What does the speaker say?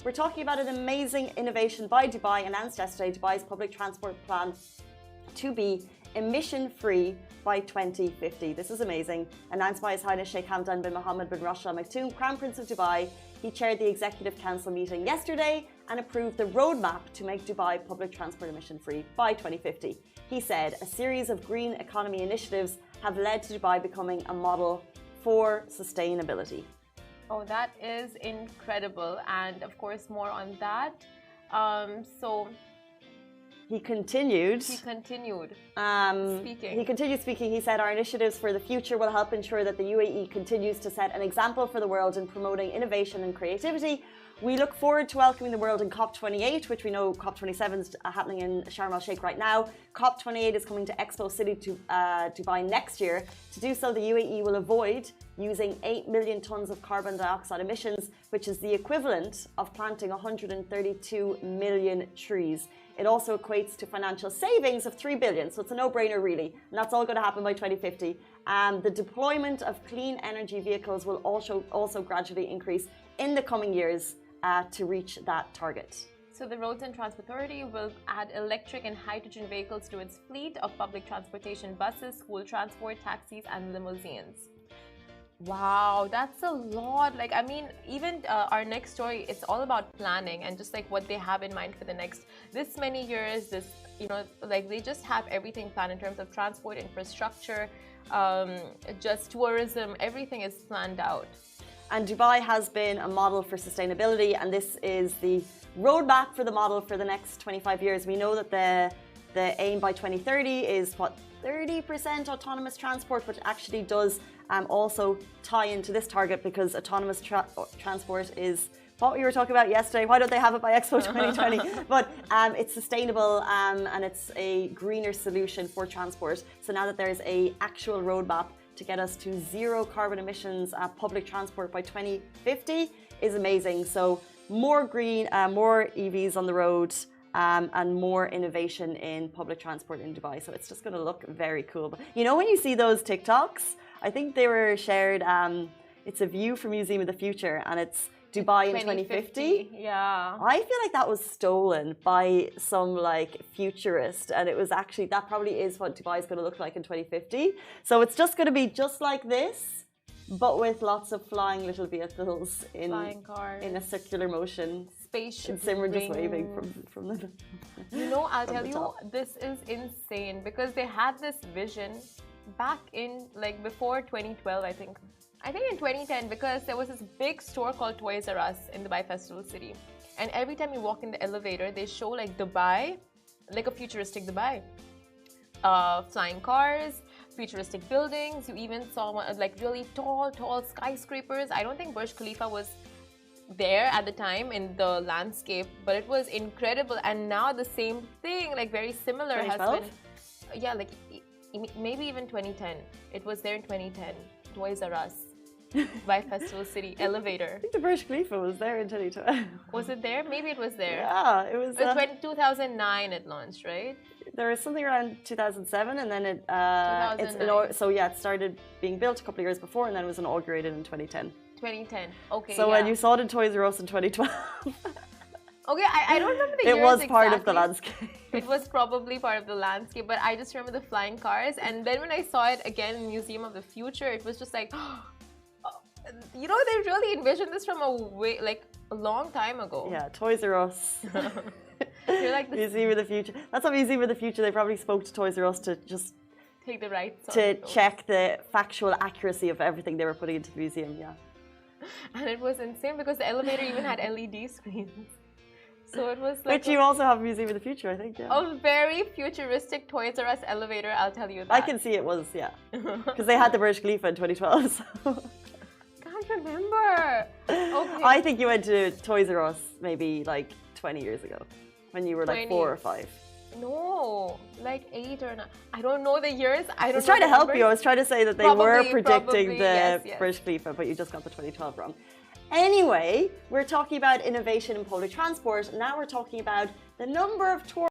we're talking about an amazing innovation by Dubai announced yesterday, Dubai's public transport plan to be emission-free by 2050. This is amazing. Announced by His Highness Sheikh Hamdan bin Mohammed bin Rashid Al Maktoum, Crown Prince of Dubai. He chaired the Executive Council meeting yesterday and approved the roadmap to make Dubai public transport emission-free by 2050. He said a series of green economy initiatives have led to Dubai becoming a model for sustainability. Oh, that is incredible. And of course, more on that. He continued speaking. He continued speaking. He said, our initiatives for the future will help ensure that the UAE continues to set an example for the world in promoting innovation and creativity. We look forward to welcoming the world in COP28, which we know COP27 is happening in Sharm el-Sheikh right now. COP28 is coming to Expo City to Dubai next year. To do so, the UAE will avoid using 8 million tons of carbon dioxide emissions, which is the equivalent of planting 132 million trees. It also equates to financial savings of 3 billion, so it's a no-brainer really, and that's all going to happen by 2050. The deployment of clean energy vehicles will also gradually increase in the coming years to reach that target. So the Roads and Transport Authority will add electric and hydrogen vehicles to its fleet of public transportation buses, school transport, taxis and limousines. Wow, that's a lot. Like, I mean, even our next story, it's all about planning and just like what they have in mind for the next this many years. This, you know, like they just have everything planned in terms of transport, infrastructure, just tourism, everything is planned out. And Dubai has been a model for sustainability, and this is the roadmap for the model for the next 25 years. We know that the aim by 2030 is what, 30% autonomous transport, which actually does also tie into this target because autonomous transport is what we were talking about yesterday. Why don't they have it by Expo 2020? But it's sustainable and it's a greener solution for transport. So now that there's an actual roadmap to get us to zero carbon emissions public transport by 2050 is amazing. So more green, more EVs on the road, and more innovation in public transport in Dubai. So it's just going to look very cool. But you know, when you see those TikToks, I think they were shared. It's a view from Museum of the Future, and it's Dubai in 2050. Yeah. I feel like that was stolen by some like futurist, and it was actually, that probably is what Dubai is going to look like in 2050. So it's just going to be just like this, but with lots of flying little vehicles in flying cars, in a circular motion. Spaceship. And Simran just waving from the. You know, I'll tell you, this is insane because they had this vision back in like before 2012, I think in 2010, because there was this big store called Toys R Us in Dubai Festival City, and every time you walk in the elevator they show like Dubai, like a futuristic Dubai, flying cars, futuristic buildings. You even saw like really tall skyscrapers. I don't think Burj Khalifa was there at the time in the landscape, but it was incredible. And now the same thing, like very similar, has been, yeah, like maybe even 2010. It was there in 2010. Toys R Us by Festival City elevator. I think the Burj Khalifa was there in 2012. Was it there? Maybe it was there. Yeah, it was. 2009 it launched, right? There was something around 2007, and then it. So yeah, it started being built a couple of years before, and then it was inaugurated in 2010. 2010. Okay. So when you saw it in Toys R Us in 2012. Okay, I don't remember the years. It was part exactly of the landscape. It was probably part of the landscape, but I just remember the flying cars. And then when I saw it again in Museum of the Future, it was just like, you know, they really envisioned this from a long time ago. Yeah, Toys R Us. You're like the Museum of the Future. That's what Museum of the Future. They probably spoke to Toys R Us to just take the rights to check the factual accuracy of everything they were putting into the museum. Yeah. And it was insane because the elevator even had LED screens. So it was like. Which you also have Museum of the Future, I think. Yeah. A very futuristic Toys R Us elevator, I'll tell you that. I can see it was, yeah. Because they had the Burj Khalifa in 2012. So. Can't remember. Okay. I think you went to Toys R Us maybe like 20 years ago when you were like 4 or 5. No, like 8 or 9. I don't know the years. I was trying to help you. I was trying to say that they were predicting the yes. Burj Khalifa, but you just got the 2012 wrong. Anyway, we're talking about innovation in public transport. Now we're talking about the number of tourists